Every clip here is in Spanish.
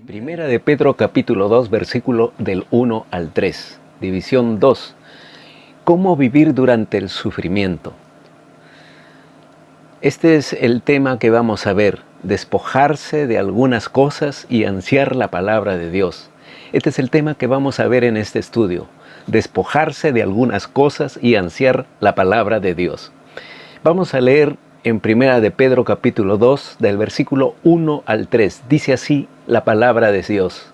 Primera de Pedro capítulo 2, versículo del 1 al 3. División 2. ¿Cómo vivir durante el sufrimiento? Este es el tema que vamos a ver. Despojarse de algunas cosas y ansiar la palabra de Dios. Este es el tema que vamos a ver en este estudio. Despojarse de algunas cosas y ansiar la palabra de Dios. Vamos a leer en Primera de Pedro capítulo 2, del versículo 1 al 3. Dice así la palabra de Dios.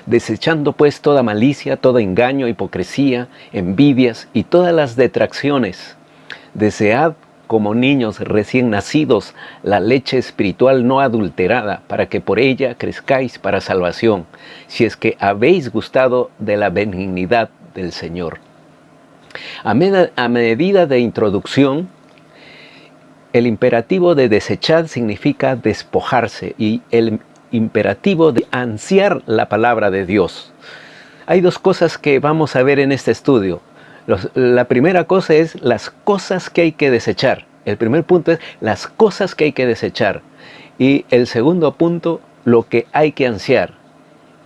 Desechando pues toda malicia, todo engaño, hipocresía, envidias y todas las detracciones. Desead como niños recién nacidos la leche espiritual no adulterada, para que por ella crezcáis para salvación, si es que habéis gustado de la benignidad del Señor. A medida de introducción, el imperativo de desechar significa despojarse y el imperativo de ansiar la palabra de Dios. Hay dos cosas que vamos a ver en este estudio. La primera cosa es las cosas que hay que desechar. El primer punto es las cosas que hay que desechar. Y el segundo punto, lo que hay que ansiar.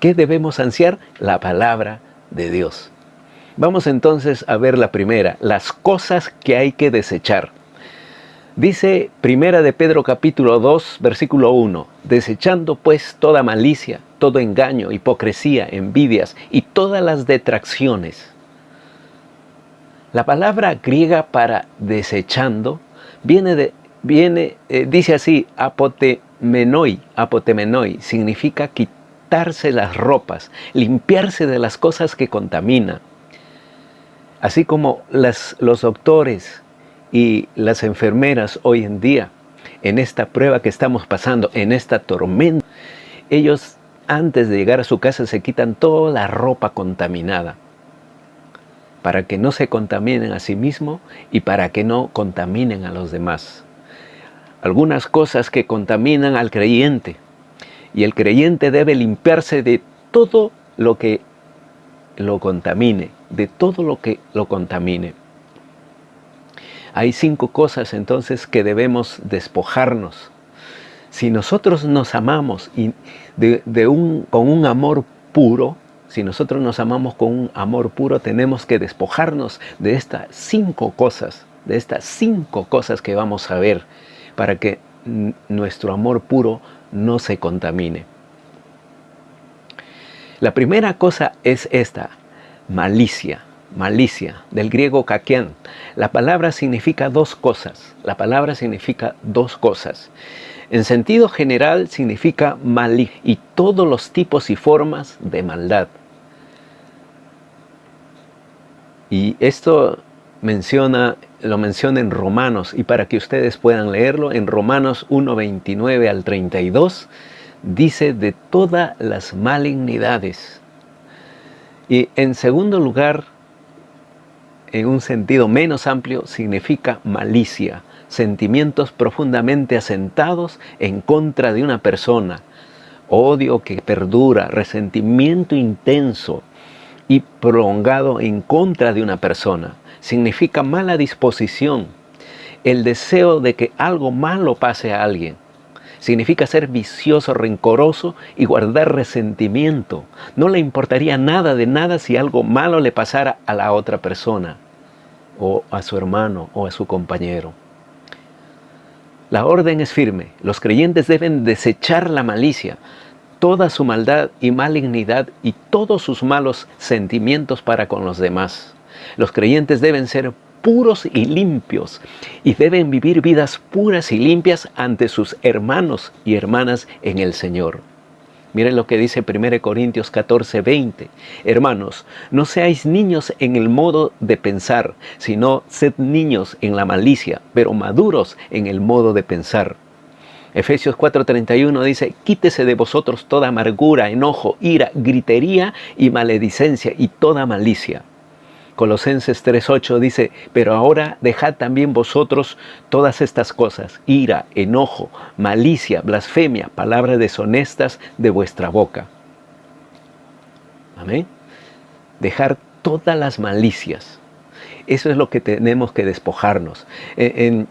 ¿Qué debemos ansiar? La palabra de Dios. Vamos entonces a ver la primera, las cosas que hay que desechar. Dice Primera de Pedro capítulo 2, versículo 1, desechando pues toda malicia, todo engaño, hipocresía, envidias y todas las detracciones. La palabra griega para desechando dice así, apotemenoi, significa quitarse las ropas, limpiarse de las cosas que contaminan. Así como los doctores y las enfermeras hoy en día, en esta prueba que estamos pasando, en esta tormenta, ellos antes de llegar a su casa se quitan toda la ropa contaminada, para que no se contaminen a sí mismos y para que no contaminen a los demás. Algunas cosas que contaminan al creyente, y el creyente debe limpiarse de todo lo que lo contamine, de todo lo que lo contamine. Hay 5 cosas entonces que debemos despojarnos. Si nosotros nos amamos y con un amor puro, si nosotros nos amamos con un amor puro, tenemos que despojarnos de estas 5 cosas, que vamos a ver, para que nuestro amor puro no se contamine. La primera cosa es esta, malicia, del griego kakian. La palabra significa dos cosas. En sentido general significa malicia y todos los tipos y formas de maldad. Y esto lo menciona en Romanos, y para que ustedes puedan leerlo, en Romanos 1:29 al 32, dice de todas las malignidades. Y en segundo lugar, en un sentido menos amplio, significa malicia, sentimientos profundamente asentados en contra de una persona, odio que perdura, resentimiento intenso y prolongado en contra de una persona. Significa mala disposición, el deseo de que algo malo pase a alguien. Significa ser vicioso, rencoroso y guardar resentimiento. No le importaría nada de nada si algo malo le pasara a la otra persona, o a su hermano, o a su compañero. La orden es firme. Los creyentes deben desechar la malicia, toda su maldad y malignidad y todos sus malos sentimientos para con los demás. Los creyentes deben ser puros y limpios, y deben vivir vidas puras y limpias ante sus hermanos y hermanas en el Señor. Miren lo que dice 1 Corintios 14:20. Hermanos, no seáis niños en el modo de pensar, sino sed niños en la malicia, pero maduros en el modo de pensar. Efesios 4:31 dice, quítese de vosotros toda amargura, enojo, ira, gritería y maledicencia y toda malicia. Colosenses 3:8 dice, pero ahora dejad también vosotros todas estas cosas, ira, enojo, malicia, blasfemia, palabras deshonestas de vuestra boca. Amén. Dejar todas las malicias. Eso es lo que tenemos que despojarnos. En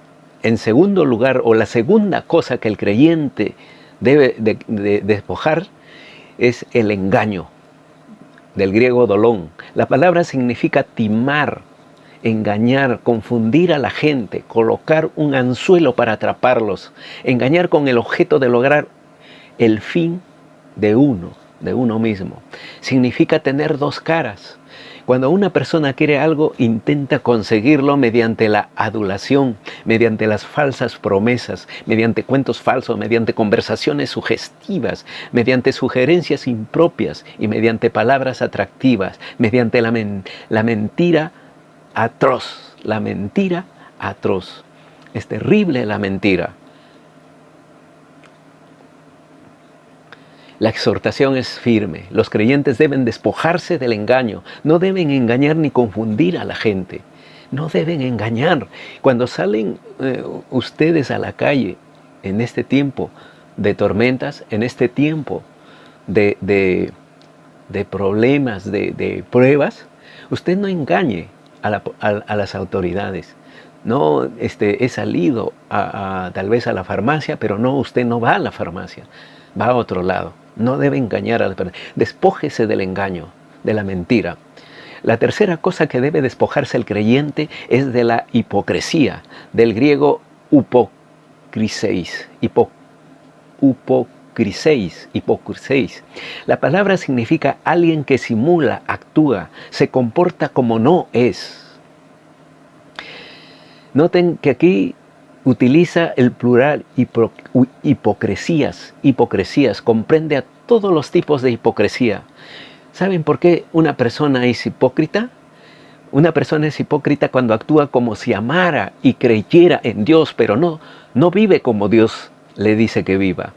segundo lugar, o la segunda cosa que el creyente debe de despojar, es el engaño, del griego dolón. La palabra significa timar, engañar, confundir a la gente, colocar un anzuelo para atraparlos, engañar con el objeto de lograr el fin de uno mismo. Significa tener dos caras. Cuando una persona quiere algo, intenta conseguirlo mediante la adulación, mediante las falsas promesas, mediante cuentos falsos, mediante conversaciones sugestivas, mediante sugerencias impropias y mediante palabras atractivas, mediante la mentira atroz. La mentira atroz. Es terrible la mentira. La exhortación es firme. Los creyentes deben despojarse del engaño. No deben engañar ni confundir a la gente. No deben engañar. Cuando salen ustedes a la calle en este tiempo de tormentas, en este tiempo de problemas, de pruebas, usted no engañe a las autoridades. No, he salido tal vez a la farmacia, pero no, usted no va a la farmacia, va a otro lado. No debe engañar a las personas. Despójese del engaño, de la mentira. La tercera cosa que debe despojarse el creyente es de la hipocresía, del griego upokriseis. Hipocriséis. La palabra significa alguien que simula, actúa, se comporta como no es. Noten que aquí utiliza el plural hipocresías. Hipocresías comprende a todos los tipos de hipocresía. ¿Saben por qué una persona es hipócrita? Una persona es hipócrita cuando actúa como si amara y creyera en Dios, pero no vive como Dios le dice que viva.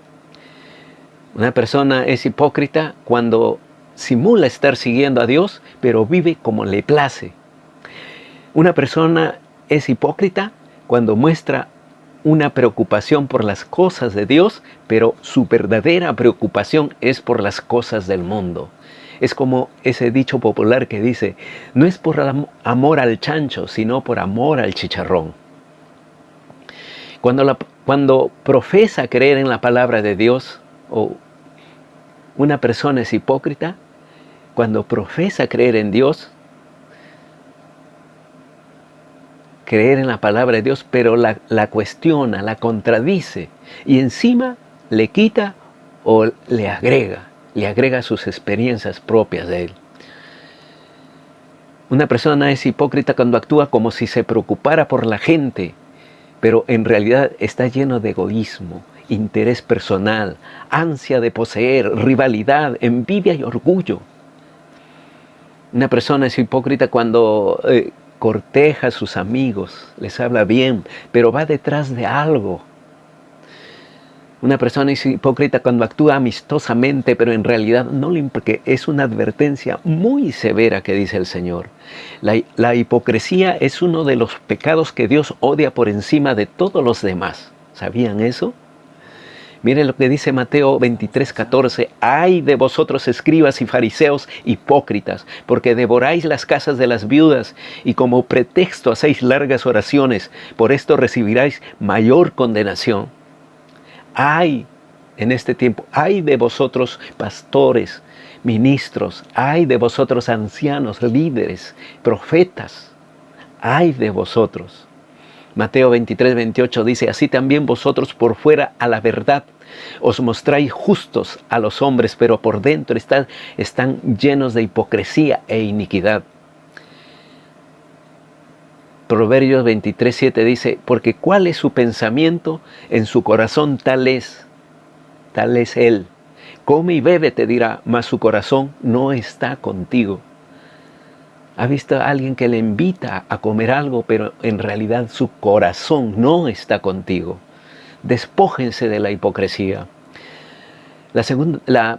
Una persona es hipócrita cuando simula estar siguiendo a Dios, pero vive como le place. Una persona es hipócrita cuando muestra una preocupación por las cosas de Dios, pero su verdadera preocupación es por las cosas del mundo. Es como ese dicho popular que dice, no es por amor al chancho, sino por amor al chicharrón. Cuando profesa creer en la palabra de Dios, o una persona es hipócrita, cuando profesa creer en Dios, creer en la palabra de Dios, pero la cuestiona, la contradice y encima le quita o le agrega sus experiencias propias de él. Una persona es hipócrita cuando actúa como si se preocupara por la gente, pero en realidad está lleno de egoísmo, interés personal, ansia de poseer, rivalidad, envidia y orgullo. Una persona es hipócrita cuando corteja a sus amigos, les habla bien, pero va detrás de algo. Una persona es hipócrita cuando actúa amistosamente, pero en realidad no le importa, porque es una advertencia muy severa que dice el Señor. La hipocresía es uno de los pecados que Dios odia por encima de todos los demás. ¿Sabían eso? Miren lo que dice Mateo 23:14. ¡Ay de vosotros, escribas y fariseos hipócritas! Porque devoráis las casas de las viudas y como pretexto hacéis largas oraciones. Por esto recibiráis mayor condenación. ¡Ay en este tiempo! ¡Ay de vosotros, pastores, ministros! ¡Ay de vosotros, ancianos, líderes, profetas! ¡Ay de vosotros! Mateo 23:28 dice, así también vosotros por fuera a la verdad os mostráis justos a los hombres, pero por dentro están llenos de hipocresía e iniquidad. Proverbios 23:7 dice, porque cuál es su pensamiento en su corazón, tal es él. Come y bebe, te dirá, mas su corazón no está contigo. ¿Ha visto a alguien que le invita a comer algo, pero en realidad su corazón no está contigo? Despójense de la hipocresía. La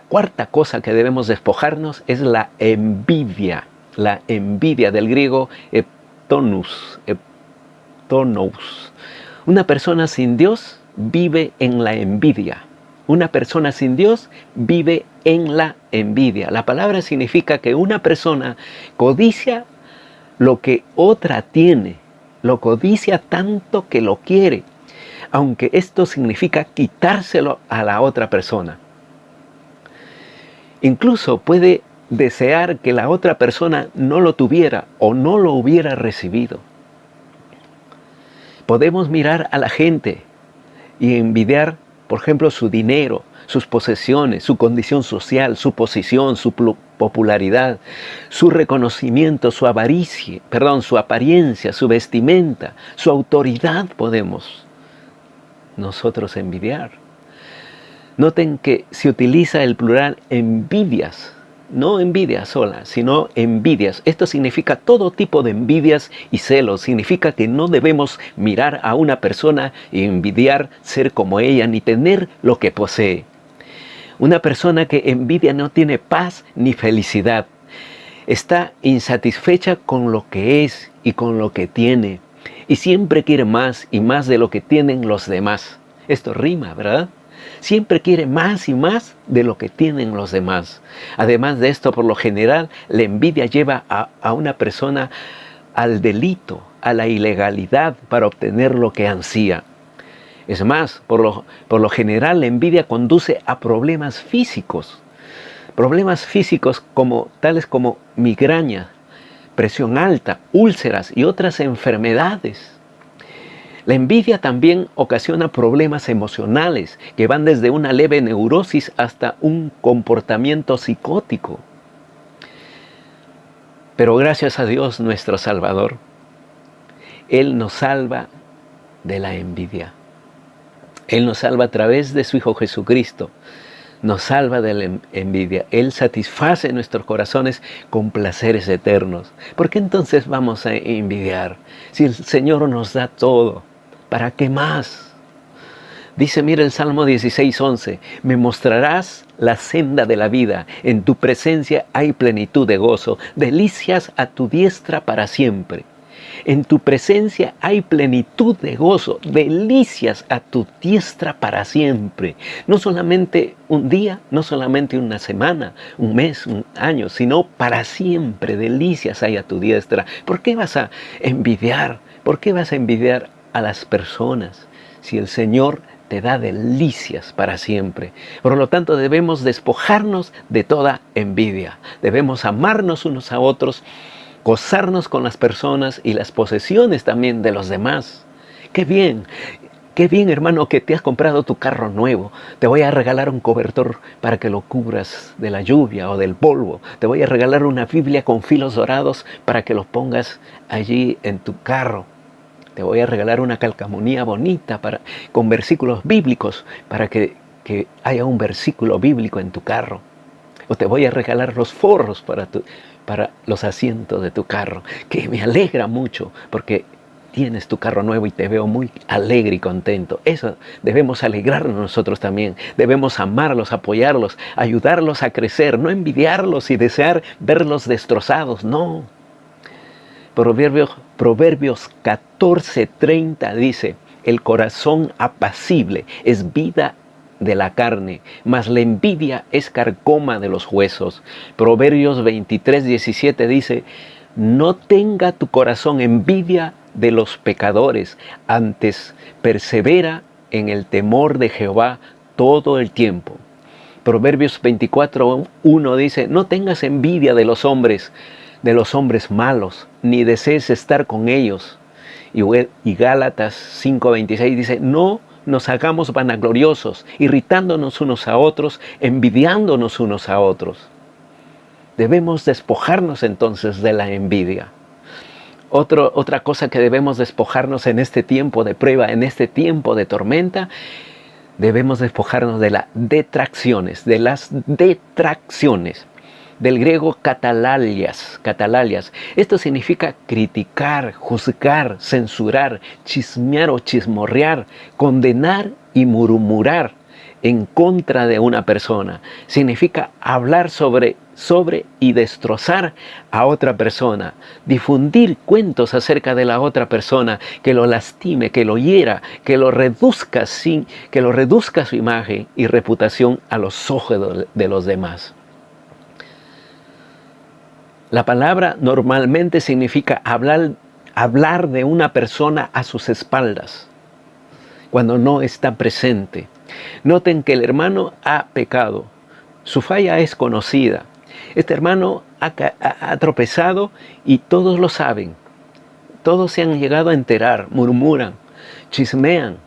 cuarta cosa que debemos despojarnos es la envidia. La envidia, del griego eptonous. Una persona sin Dios vive en la envidia. Una persona sin Dios vive en la envidia. La palabra significa que una persona codicia lo que otra tiene. Lo codicia tanto que lo quiere, aunque esto significa quitárselo a la otra persona. Incluso puede desear que la otra persona no lo tuviera o no lo hubiera recibido. Podemos mirar a la gente y envidiar, por ejemplo, su dinero, sus posesiones, su condición social, su posición, su popularidad, su reconocimiento, su apariencia, su vestimenta, su autoridad podemos nosotros envidiar. Noten que se utiliza el plural envidias, no envidia sola, sino envidias. Esto significa todo tipo de envidias y celos. Significa que no debemos mirar a una persona y envidiar ser como ella, ni tener lo que posee. Una persona que envidia no tiene paz ni felicidad. Está insatisfecha con lo que es y con lo que tiene. Y siempre quiere más y más de lo que tienen los demás. Esto rima, ¿verdad? Siempre quiere más y más de lo que tienen los demás. Además de esto, por lo general, la envidia lleva a una persona al delito, a la ilegalidad para obtener lo que ansía. Es más, por lo general, la envidia conduce a problemas físicos tales como migraña, presión alta, úlceras y otras enfermedades. La envidia también ocasiona problemas emocionales que van desde una leve neurosis hasta un comportamiento psicótico. Pero gracias a Dios nuestro Salvador, Él nos salva de la envidia. Él nos salva a través de su Hijo Jesucristo. Nos salva de la envidia. Él satisface nuestros corazones con placeres eternos. ¿Por qué entonces vamos a envidiar? Si el Señor nos da todo, ¿para qué más? Dice, mira el Salmo 16:11, me mostrarás la senda de la vida, en tu presencia hay plenitud de gozo, delicias a tu diestra para siempre. En tu presencia hay plenitud de gozo, delicias a tu diestra para siempre. No solamente un día, no solamente una semana, un mes, un año, sino para siempre delicias hay a tu diestra. ¿Por qué vas a envidiar? ¿Por qué vas a envidiar a las personas si el Señor te da delicias para siempre? Por lo tanto, debemos despojarnos de toda envidia. Debemos amarnos unos a otros, gozarnos con las personas y las posesiones también de los demás. ¡Qué bien! ¡Qué bien, hermano, que te has comprado tu carro nuevo! Te voy a regalar un cobertor para que lo cubras de la lluvia o del polvo. Te voy a regalar una Biblia con filos dorados para que lo pongas allí en tu carro. Te voy a regalar una calcamonía bonita con versículos bíblicos para que haya un versículo bíblico en tu carro. O te voy a regalar los forros para los asientos de tu carro, que me alegra mucho porque tienes tu carro nuevo y te veo muy alegre y contento. Eso debemos alegrarnos nosotros también. Debemos amarlos, apoyarlos, ayudarlos a crecer, no envidiarlos y desear verlos destrozados, no. Proverbios 14:30 dice, el corazón apacible es vida de la carne, mas la envidia es carcoma de los huesos. Proverbios 23:17 dice, no tenga tu corazón envidia de los pecadores, antes persevera en el temor de Jehová todo el tiempo. Proverbios 24:1 dice, no tengas envidia de los hombres malos, ni desees estar con ellos. Y Gálatas 5:26 dice, no nos hagamos vanagloriosos, irritándonos unos a otros, envidiándonos unos a otros. Debemos despojarnos entonces de la envidia. Otra cosa que debemos despojarnos en este tiempo de prueba, en este tiempo de tormenta, debemos despojarnos de las detracciones. Del griego katalalias. Esto significa criticar, juzgar, censurar, chismear o chismorrear, condenar y murmurar en contra de una persona. Significa hablar sobre y destrozar a otra persona, difundir cuentos acerca de la otra persona, que lo lastime, que lo hiera, que lo reduzca su imagen y reputación a los ojos de los demás. La palabra normalmente significa hablar de una persona a sus espaldas, cuando no está presente. Noten que el hermano ha pecado, Su falla es conocida. Este hermano ha tropezado y todos lo saben. Todos se han llegado a enterar, murmuran, chismean.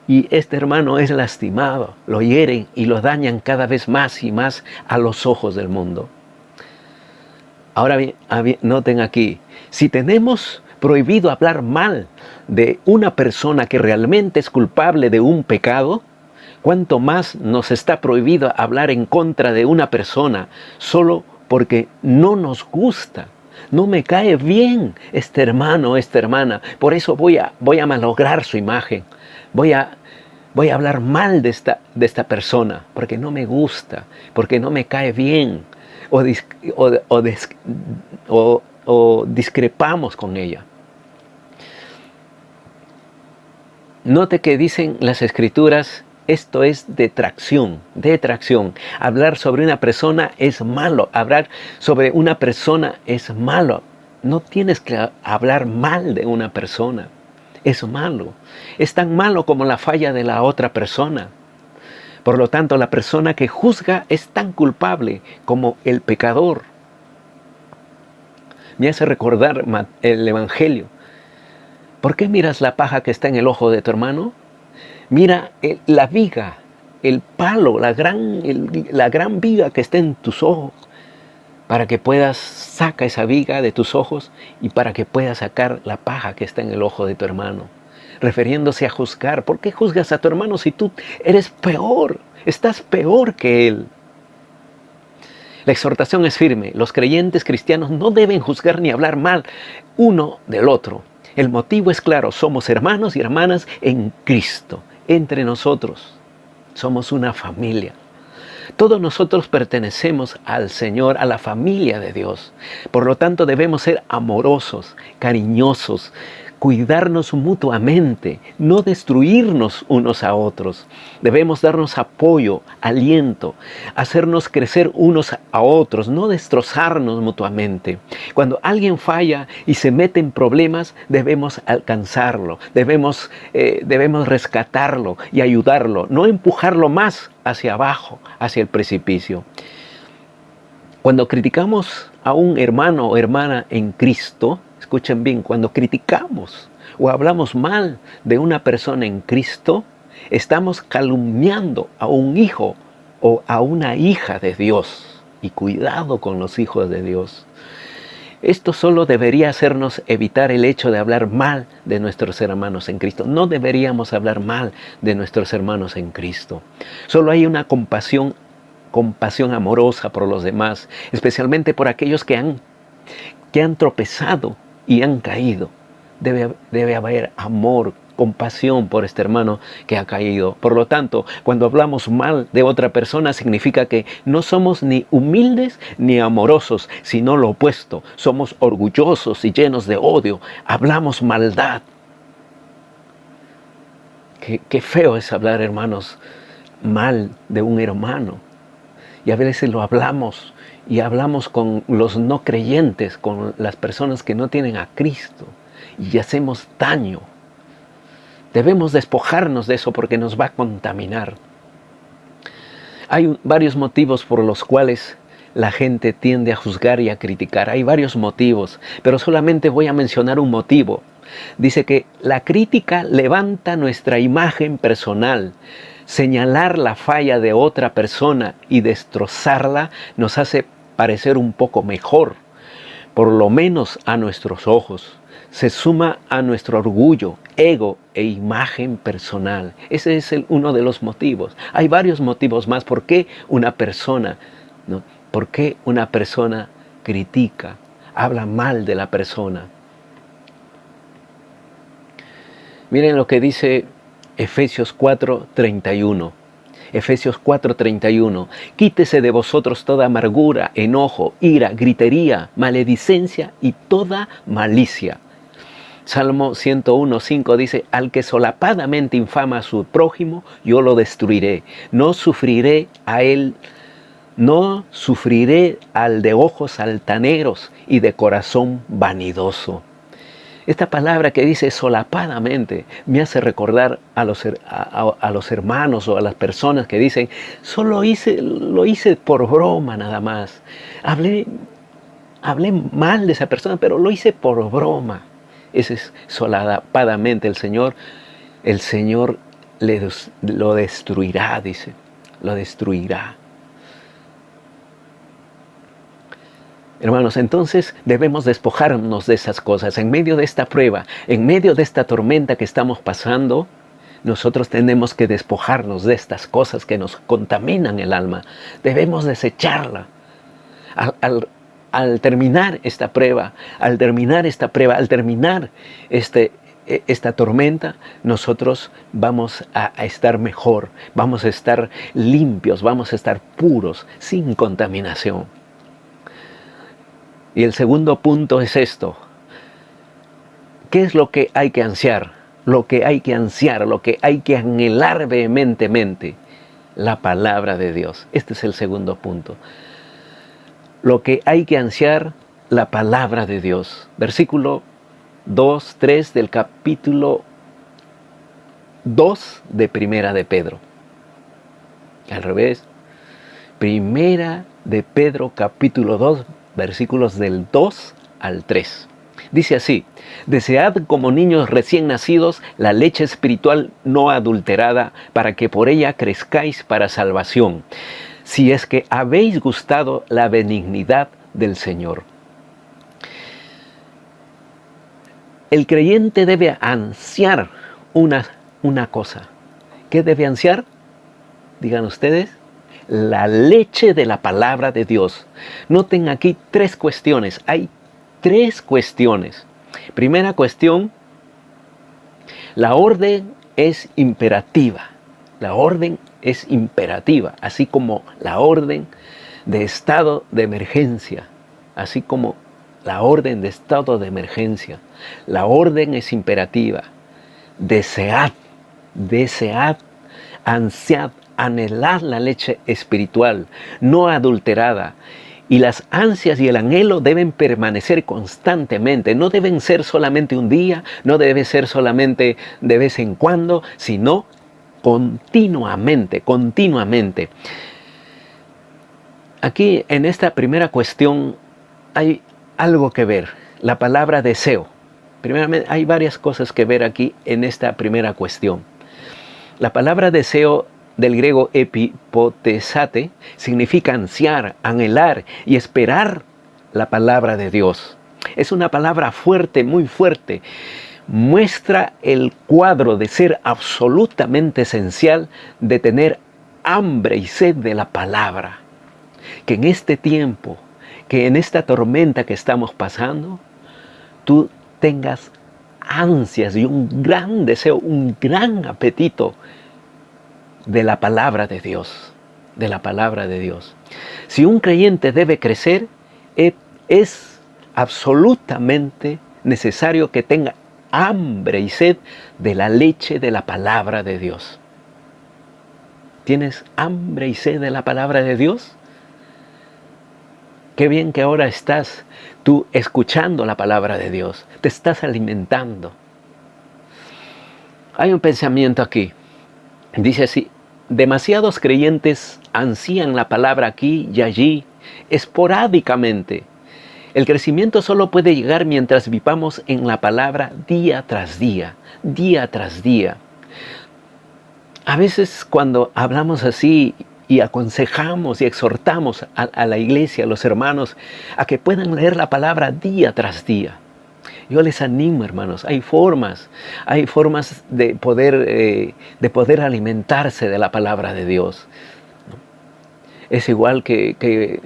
Y este hermano es lastimado, lo hieren y lo dañan cada vez más y más a los ojos del mundo. Ahora bien, noten aquí, si tenemos prohibido hablar mal de una persona que realmente es culpable de un pecado, ¿cuánto más nos está prohibido hablar en contra de una persona solo porque no nos gusta? No me cae bien este hermano o esta hermana, por eso voy a malograr su imagen. Voy a hablar mal de esta persona, porque no me gusta, porque no me cae bien, o discrepamos con ella. Note que dicen las Escrituras, esto es detracción. Hablar sobre una persona es malo, hablar sobre una persona es malo. No tienes que hablar mal de una persona. Es malo. Es tan malo como la falla de la otra persona. Por lo tanto, la persona que juzga es tan culpable como el pecador. Me hace recordar el Evangelio. ¿Por qué miras la paja que está en el ojo de tu hermano? Mira la viga, el palo, la gran viga que está en tus ojos, para que saca esa viga de tus ojos y para que puedas sacar la paja que está en el ojo de tu hermano. Refiriéndose a juzgar. ¿Por qué juzgas a tu hermano si tú eres peor? Estás peor que él. La exhortación es firme. Los creyentes cristianos no deben juzgar ni hablar mal uno del otro. El motivo es claro. Somos hermanos y hermanas en Cristo. Entre nosotros somos una familia. Todos nosotros pertenecemos al Señor, a la familia de Dios. Por lo tanto, debemos ser amorosos, cariñosos, cuidarnos mutuamente, no destruirnos unos a otros. Debemos darnos apoyo, aliento, hacernos crecer unos a otros, no destrozarnos mutuamente. Cuando alguien falla y se mete en problemas, debemos alcanzarlo, debemos rescatarlo y ayudarlo, no empujarlo más hacia abajo, hacia el precipicio. Cuando criticamos a un hermano o hermana en Cristo, escuchen bien, cuando criticamos o hablamos mal de una persona en Cristo, estamos calumniando a un hijo o a una hija de Dios. Y cuidado con los hijos de Dios. Esto solo debería hacernos evitar el hecho de hablar mal de nuestros hermanos en Cristo. No deberíamos hablar mal de nuestros hermanos en Cristo. Solo hay una compasión amorosa por los demás, especialmente por aquellos que han tropezado y han caído. Debe haber amor, compasión por este hermano que ha caído. Por lo tanto, cuando hablamos mal de otra persona, significa que no somos ni humildes ni amorosos, sino lo opuesto. Somos orgullosos y llenos de odio. Hablamos maldad. Qué feo es hablar, hermanos, mal de un hermano. Y a veces lo hablamos, y hablamos con los no creyentes, con las personas que no tienen a Cristo, y hacemos daño. Debemos despojarnos de eso porque nos va a contaminar. Hay varios motivos por los cuales la gente tiende a juzgar y a criticar. Hay varios motivos, pero solamente voy a mencionar un motivo. Dice que la crítica levanta nuestra imagen personal. Señalar la falla de otra persona y destrozarla nos hace parecer un poco mejor, por lo menos a nuestros ojos. Se suma a nuestro orgullo, ego e imagen personal. Ese es uno de los motivos. Hay varios motivos más por qué una persona critica, habla mal de la persona. Miren lo que dice Efesios 4:31. Efesios 4:31. Quítese de vosotros toda amargura, enojo, ira, gritería, maledicencia y toda malicia. Salmo 101:5 dice, al que solapadamente infama a su prójimo, yo lo destruiré. No sufriré al de ojos altaneros y de corazón vanidoso. Esta palabra que dice solapadamente me hace recordar a los hermanos o a las personas que dicen, lo hice por broma nada más. Hablé mal de esa persona, pero lo hice por broma. Ese es solapadamente el Señor lo destruirá, dice, lo destruirá. Hermanos, entonces debemos despojarnos de esas cosas. En medio de esta prueba, en medio de esta tormenta que estamos pasando, nosotros tenemos que despojarnos de estas cosas que nos contaminan el alma. Debemos desecharla. Al terminar esta prueba, al terminar esta tormenta, nosotros vamos a estar mejor, vamos a estar limpios, vamos a estar puros, sin contaminación. Y el segundo punto es esto. ¿Qué es lo que hay que ansiar? Lo que hay que ansiar, lo que hay que anhelar vehementemente. La palabra de Dios. Este es el segundo punto. Lo que hay que ansiar, la palabra de Dios. Versículo 2, 3 del capítulo 2 de Primera de Pedro. Al revés. Primera de Pedro, capítulo 2, versículos del 2 al 3. Dice así: desead como niños recién nacidos la leche espiritual no adulterada, para que por ella crezcáis para salvación, si es que habéis gustado la benignidad del Señor. El creyente debe ansiar una cosa. ¿Qué debe ansiar? Digan ustedes. La leche de la palabra de Dios. Noten aquí tres cuestiones. Hay tres cuestiones. Primera cuestión, la orden es imperativa. La orden es imperativa, así como la orden de estado de emergencia. Así como la orden de estado de emergencia. La orden es imperativa. Desead, ansiad, anhelad la leche espiritual, no adulterada. Y las ansias y el anhelo deben permanecer constantemente. No deben ser solamente un día, no debe ser solamente de vez en cuando, sino continuamente. Aquí en esta primera cuestión hay algo que ver. La palabra deseo. Primeramente, hay varias cosas que ver aquí en esta primera cuestión. La palabra deseo del griego epipotesate significa ansiar, anhelar y esperar la palabra de Dios. Es una palabra fuerte, muy fuerte. Muestra el cuadro de ser absolutamente esencial, de tener hambre y sed de la palabra. Que en este tiempo, que en esta tormenta que estamos pasando, tú tengas ansias y un gran deseo, un gran apetito de la palabra de Dios, de la palabra de Dios. Si un creyente debe crecer, es absolutamente necesario que tenga hambre y sed de la leche de la palabra de Dios. ¿Tienes hambre y sed de la palabra de Dios? Qué bien que ahora estás tú escuchando la palabra de Dios, te estás alimentando. Hay un pensamiento aquí, dice así: demasiados creyentes ansían la palabra aquí y allí, esporádicamente. El crecimiento solo puede llegar mientras vivamos en la palabra día tras día, día tras día. A veces cuando hablamos así y aconsejamos y exhortamos a la iglesia, a los hermanos, a que puedan leer la palabra día tras día. Yo les animo, hermanos, hay formas de poder alimentarse de la palabra de Dios. Es igual que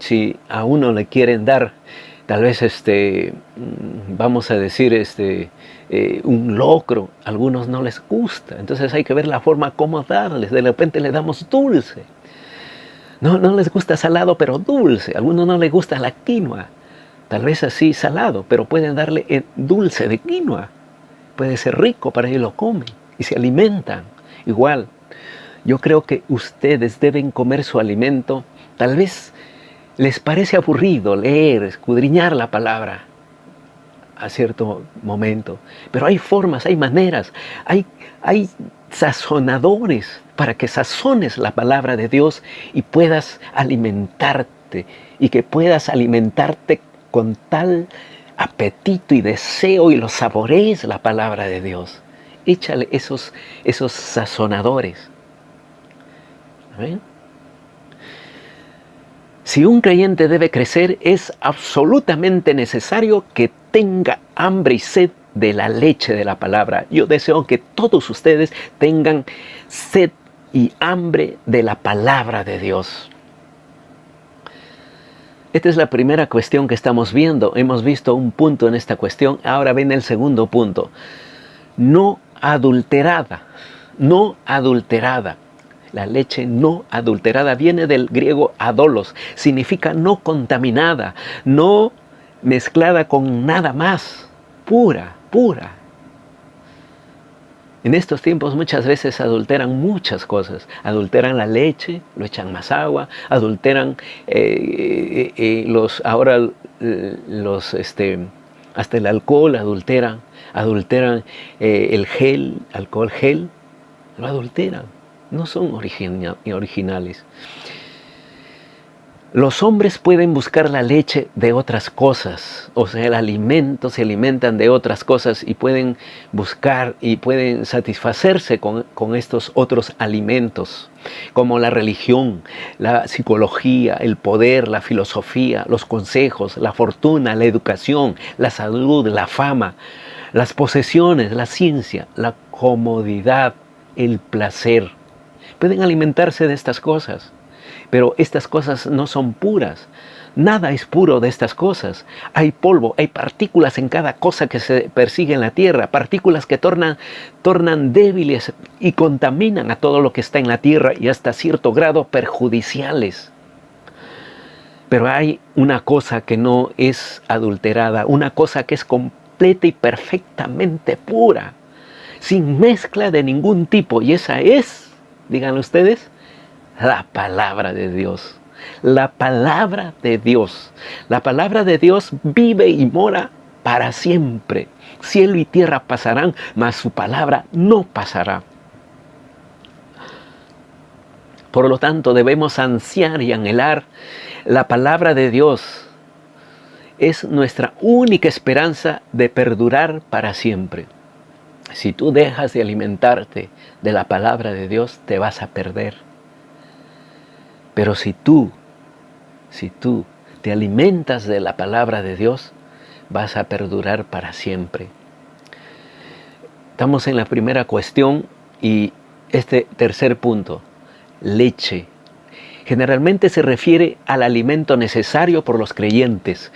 si a uno le quieren dar, tal vez vamos a decir un locro, a algunos no les gusta, entonces hay que ver la forma cómo darles. De repente le damos dulce. No les gusta salado, pero dulce. A algunos no les gusta la quinoa. Tal vez así salado, pero pueden darle dulce de quinoa. Puede ser rico, para ellos lo comen y se alimentan. Igual, yo creo que ustedes deben comer su alimento. Tal vez les parece aburrido leer, escudriñar la palabra. a cierto momento. Pero hay formas, hay maneras, hay sazonadores para que sazones la palabra de Dios y puedas alimentarte, y que puedas alimentarte con tal apetito y deseo y lo saborees la palabra de Dios. Échale esos sazonadores. ¿Ven? Si un creyente debe crecer, es absolutamente necesario que tenga hambre y sed de la leche de la palabra. Yo deseo que todos ustedes tengan sed y hambre de la palabra de Dios. Esta es la primera cuestión que estamos viendo. Hemos visto un punto en esta cuestión. Ahora viene el segundo punto. No adulterada. No adulterada. La leche no adulterada viene del griego adolos. Significa no contaminada, no mezclada con nada más. Pura, pura. En estos tiempos muchas veces adulteran muchas cosas. Adulteran la leche, lo echan más agua, adulteran hasta el alcohol adulteran el gel, alcohol gel, lo adulteran. No son originales. Los hombres pueden buscar la leche de otras cosas, o sea, el alimento, se alimentan de otras cosas y pueden buscar y pueden satisfacerse con estos otros alimentos, como la religión, la psicología, el poder, la filosofía, los consejos, la fortuna, la educación, la salud, la fama, las posesiones, la ciencia, la comodidad, el placer. Pueden alimentarse de estas cosas. Pero estas cosas no son puras. Nada es puro de estas cosas. Hay polvo, hay partículas en cada cosa que se persigue en la tierra, partículas que tornan débiles y contaminan a todo lo que está en la tierra y hasta cierto grado perjudiciales. Pero hay una cosa que no es adulterada, una cosa que es completa y perfectamente pura, sin mezcla de ningún tipo, y esa es, díganlo ustedes, la palabra de Dios. La palabra de Dios. La palabra de Dios vive y mora para siempre. Cielo y tierra pasarán, mas su palabra no pasará. Por lo tanto, debemos ansiar y anhelar la palabra de Dios. Es nuestra única esperanza de perdurar para siempre. Si tú dejas de alimentarte de la palabra de Dios, te vas a perder. Pero si tú te alimentas de la palabra de Dios, vas a perdurar para siempre. Estamos en la primera cuestión y este tercer punto, leche. Generalmente se refiere al alimento necesario por los creyentes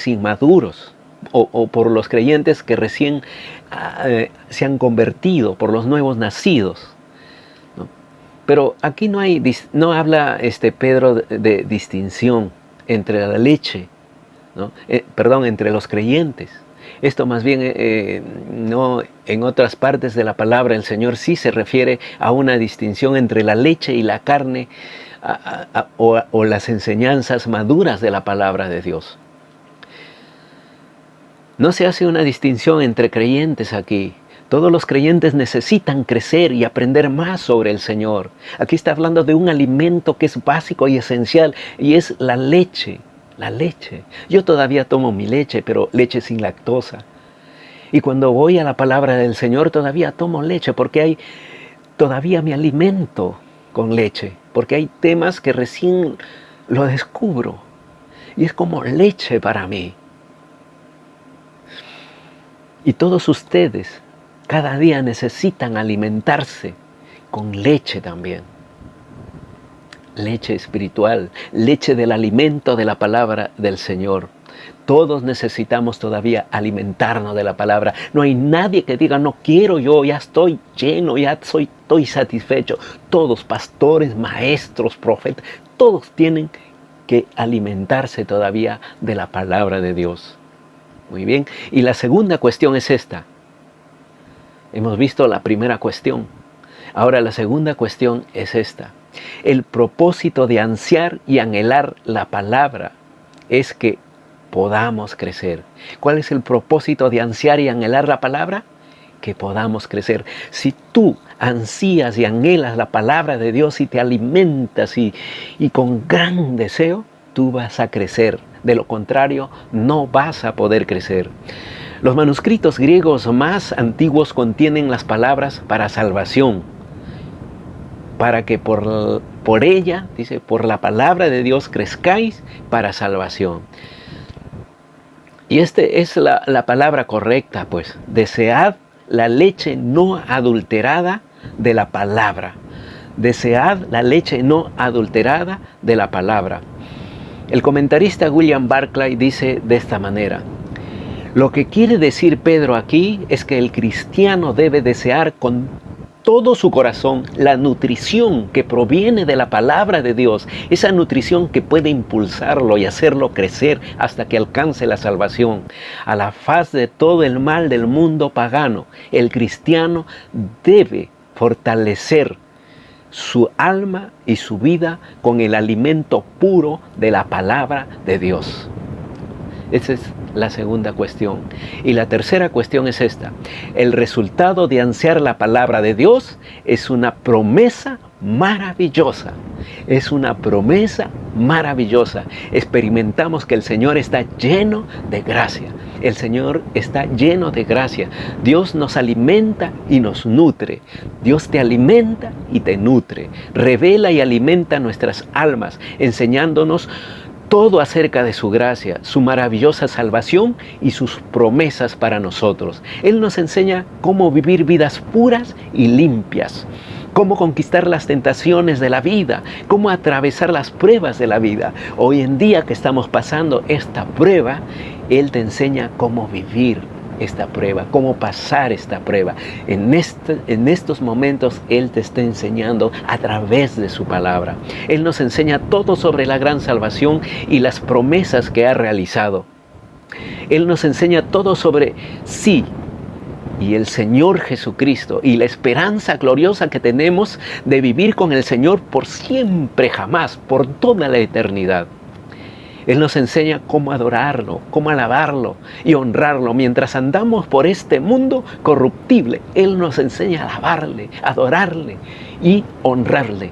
inmaduros o por los creyentes que recién se han convertido, por los nuevos nacidos. Pero aquí no habla Pedro de distinción entre la leche, ¿no? Entre los creyentes. Esto más bien, no, en otras partes de la palabra el Señor sí se refiere a una distinción entre la leche y la carne o las enseñanzas maduras de la palabra de Dios. No se hace una distinción entre creyentes aquí. Todos los creyentes necesitan crecer y aprender más sobre el Señor. Aquí está hablando de un alimento que es básico y esencial, y es la leche. La leche. Yo todavía tomo mi leche, pero leche sin lactosa. Y cuando voy a la palabra del Señor todavía tomo leche, porque todavía me alimento con leche. Porque hay temas que recién lo descubro. Y es como leche para mí. Y todos ustedes cada día necesitan alimentarse con leche también. Leche espiritual, leche del alimento de la palabra del Señor. Todos necesitamos todavía alimentarnos de la palabra. No hay nadie que diga, no quiero, yo ya estoy lleno, estoy satisfecho. Todos, pastores, maestros, profetas, todos tienen que alimentarse todavía de la palabra de Dios. Muy bien. Y la segunda cuestión es esta. Hemos visto la primera cuestión. Ahora la segunda cuestión es esta. El propósito de ansiar y anhelar la palabra es que podamos crecer. ¿Cuál es el propósito de ansiar y anhelar la palabra? Que podamos crecer. Si tú ansías y anhelas la palabra de Dios y te alimentas y con gran deseo, tú vas a crecer. De lo contrario, no vas a poder crecer. Los manuscritos griegos más antiguos contienen las palabras para salvación, para que por ella, dice, por la palabra de Dios crezcáis para salvación. Y esta es la palabra correcta, pues. Desead la leche no adulterada de la palabra. Desead la leche no adulterada de la palabra. El comentarista William Barclay dice de esta manera: lo que quiere decir Pedro aquí es que el cristiano debe desear con todo su corazón la nutrición que proviene de la palabra de Dios, esa nutrición que puede impulsarlo y hacerlo crecer hasta que alcance la salvación. A la faz de todo el mal del mundo pagano, el cristiano debe fortalecer su alma y su vida con el alimento puro de la palabra de Dios. Esa es la segunda cuestión. Y la tercera cuestión es esta: el resultado de ansiar la palabra de Dios es una promesa maravillosa. Es una promesa maravillosa. Experimentamos que el Señor está lleno de gracia. El Señor está lleno de gracia. Dios nos alimenta y nos nutre. Dios te alimenta y te nutre. Revela y alimenta nuestras almas, enseñándonos todo acerca de su gracia, su maravillosa salvación y sus promesas para nosotros. Él nos enseña cómo vivir vidas puras y limpias, cómo conquistar las tentaciones de la vida, cómo atravesar las pruebas de la vida. Hoy en día que estamos pasando esta prueba, Él te enseña cómo vivir esta prueba, cómo pasar esta prueba. En estos momentos Él te está enseñando a través de su palabra. Él nos enseña todo sobre la gran salvación y las promesas que ha realizado. Él nos enseña todo sobre sí y el Señor Jesucristo y la esperanza gloriosa que tenemos de vivir con el Señor por siempre, jamás, por toda la eternidad. Él nos enseña cómo adorarlo, cómo alabarlo y honrarlo. Mientras andamos por este mundo corruptible, Él nos enseña a alabarle, adorarle y honrarle.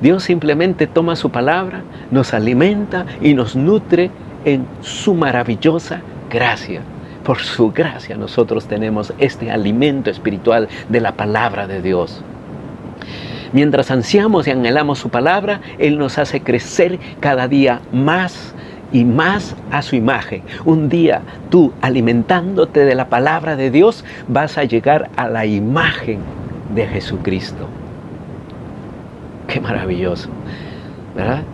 Dios simplemente toma su palabra, nos alimenta y nos nutre en su maravillosa gracia. Por su gracia nosotros tenemos este alimento espiritual de la palabra de Dios. Mientras ansiamos y anhelamos su palabra, Él nos hace crecer cada día más y más a su imagen. Un día tú, alimentándote de la palabra de Dios, vas a llegar a la imagen de Jesucristo. ¡Qué maravilloso! ¿Verdad?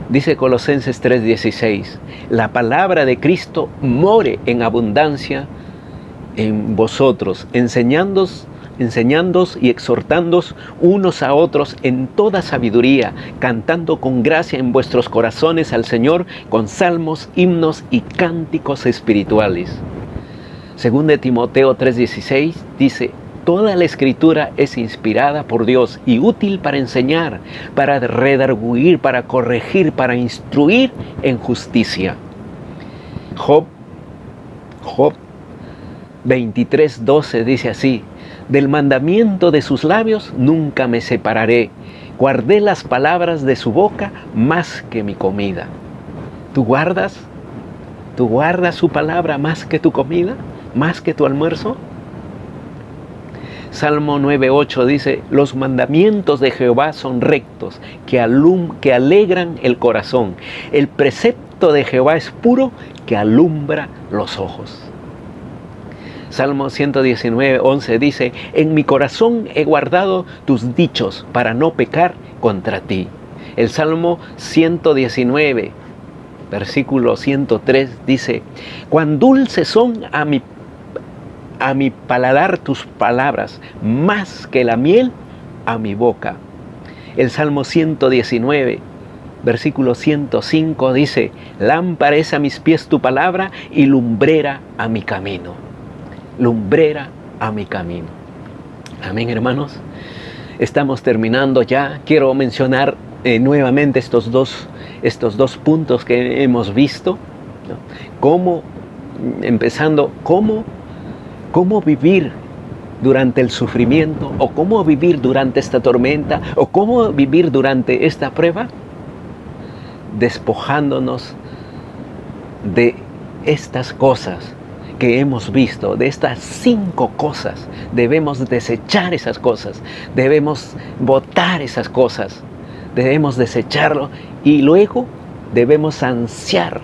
Dice Colosenses 3:16, la palabra de Cristo more en abundancia en vosotros, enseñándoos y exhortándoos unos a otros en toda sabiduría, cantando con gracia en vuestros corazones al Señor con salmos, himnos y cánticos espirituales. Según de Timoteo 3:16 dice, toda la Escritura es inspirada por Dios y útil para enseñar, para redarguir, para corregir, para instruir en justicia. Job 23:12 dice así, del mandamiento de sus labios nunca me separaré, guardé las palabras de su boca más que mi comida. ¿Tú guardas su palabra más que tu comida? ¿Más que tu almuerzo? Salmo 9:8 dice, los mandamientos de Jehová son rectos, que alegran el corazón. El precepto de Jehová es puro, que alumbra los ojos. Salmo 119:11 dice, en mi corazón he guardado tus dichos para no pecar contra ti. El Salmo 119, versículo 103 dice, cuán dulces son a mi paladar tus palabras, más que la miel a mi boca. El Salmo 119, versículo 105 dice, lámpara es a mis pies tu palabra y lumbrera a mi camino. Lumbrera a mi camino. Amén, hermanos. Estamos terminando ya. Quiero mencionar nuevamente estos dos puntos que hemos visto. ¿no? ¿Cómo, empezando, cómo vivir durante el sufrimiento, o cómo vivir durante esta tormenta, o cómo vivir durante esta prueba? Despojándonos de estas cosas que hemos visto, de estas 5 cosas. Debemos desechar esas cosas, debemos botar esas cosas, debemos desecharlo, y luego debemos ansiar,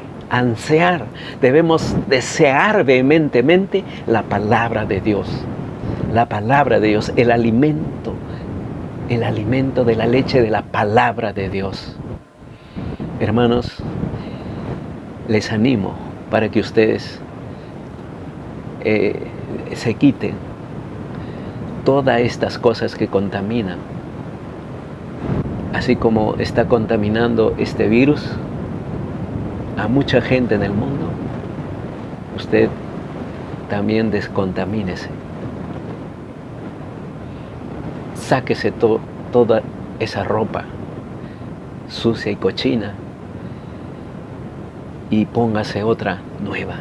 debemos desear vehementemente la palabra de Dios. La palabra de Dios, el alimento de la leche de la palabra de Dios. Hermanos, les animo para que ustedes se quiten todas estas cosas que contaminan. Así como está contaminando este virus a mucha gente en el mundo, usted también descontamínese. Sáquese toda esa ropa sucia y cochina y póngase otra nueva.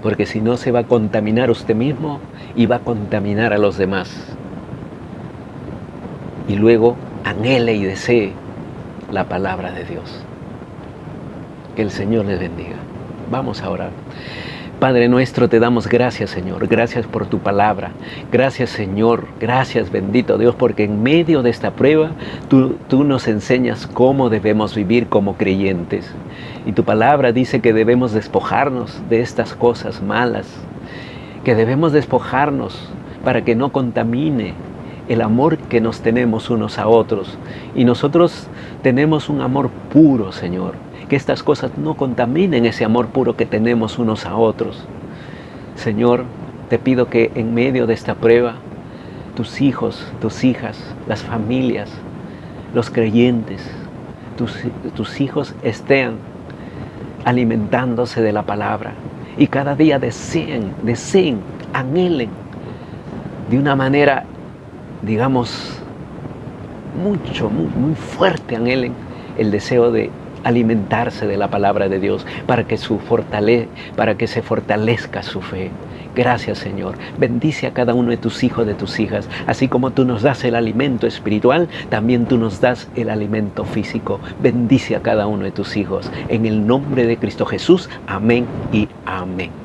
Porque si no, se va a contaminar usted mismo y va a contaminar a los demás. Y luego anhele y desee la palabra de Dios. Que el Señor les bendiga. Vamos a orar. Padre nuestro, te damos gracias, Señor. Gracias por tu palabra. Gracias, Señor. Gracias, bendito Dios, porque en medio de esta prueba tú nos enseñas cómo debemos vivir como creyentes. Y tu palabra dice que debemos despojarnos de estas cosas malas, que debemos despojarnos para que no contamine el amor que nos tenemos unos a otros. Y nosotros tenemos un amor puro, Señor. Que estas cosas no contaminen ese amor puro que tenemos unos a otros. Señor, te pido que en medio de esta prueba, tus hijos, tus hijas, las familias, los creyentes, tus hijos estén alimentándose de la palabra. Y cada día deseen, anhelen de una manera, digamos, muy fuerte, anhelen el deseo de alimentarse de la palabra de Dios para que se fortalezca su fe. Gracias, Señor. Bendice a cada uno de tus hijos, de tus hijas. Así como tú nos das el alimento espiritual, también tú nos das el alimento físico. Bendice a cada uno de tus hijos. En el nombre de Cristo Jesús. Amén y amén.